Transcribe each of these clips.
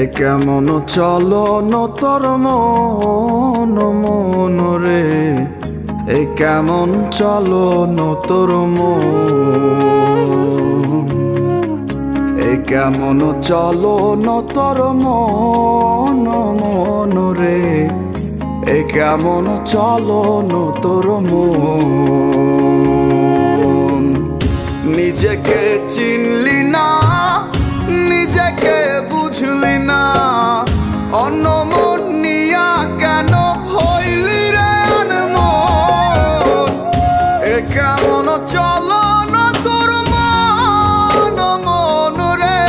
এ কেমন চলন তোর মন মন রে, এ কেমন চলন তোর মন, এ কেমন চলন তোর মন মন রে, এ কেমন চলন তোর মন। নিজেকে চিনলি না, নিজেকে বুঝলি না, অন্য মন নিয়া কেন হইলি রে অনমন। এ কেমন চলন তোর মন মন রে,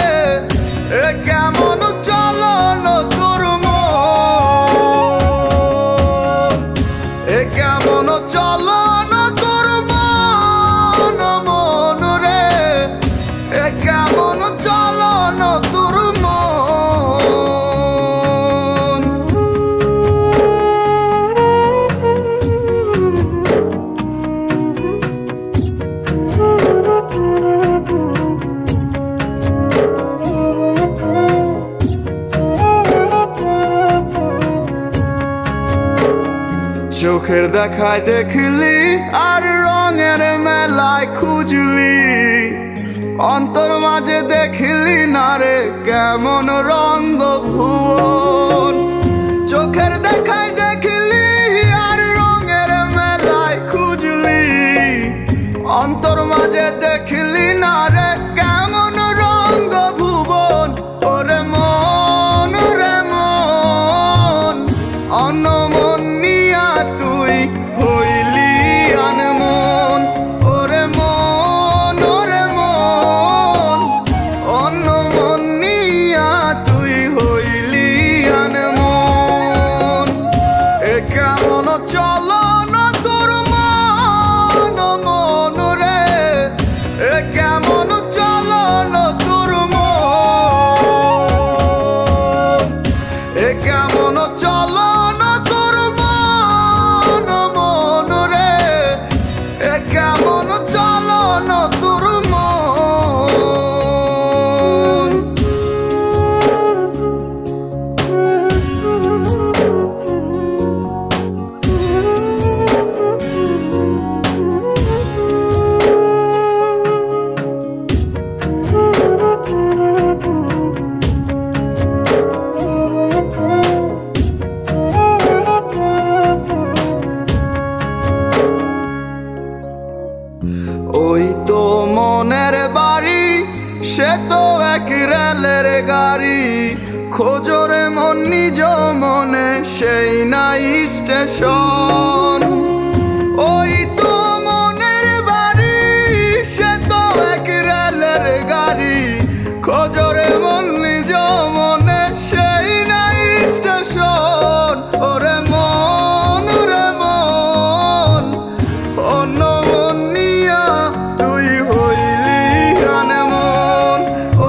এ কেমন চলন তোর মন, এ কেমন চলন তোর মন মন রে, এ কেমন চলন তোর মন। চোখের দেখায় দেখলি আর রঙের মেলায় খুঁজলি, অন্তর মাঝে দেখলি না রে কেমন রঙ্গ ভুবন। চোখের দেখায় দেখলি আর রঙের মেলায় খুঁজলি, অন্তর মাঝে দেখলি না রে কেমন রঙ্গ ভুবন। ওরে মন রে মন, অন্য মন নিয়া তুই হইলি আনমন। ওরে মন ওরে মন, অন্য মন নিয়া তুই হইলি আনমন। এ কেমন চলন তোর মন মন রে, এ কেমন চলন তোর মন, এ কেমন চলন তোর মন মন রে, এ কেমন চলন তোর মন। ওই তো মনের বাড়ি, সে তো এক রেলের গাড়ি, খোঁজরে মন নিজ মনে সেই নাই স্টেশন। ওই তো মনের বাড়ি, সে তো এক রেলের গাড়ি, খোঁজরে মন নিজ মনে সেই নাই স্টেশন। ওরে মন রে মন, অন্য মন নিয়া তুই হইলি আনমন।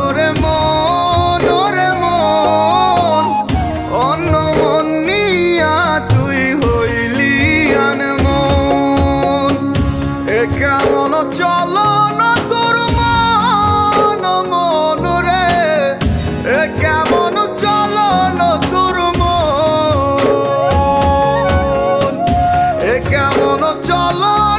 ওরে মন ওরে মন, অন্য মন নিয়া তুই হইলি আনমন। এ কেমন চলন তোর মন মন রে, এ কেমন চলন তোর মন, এ কেমন চলন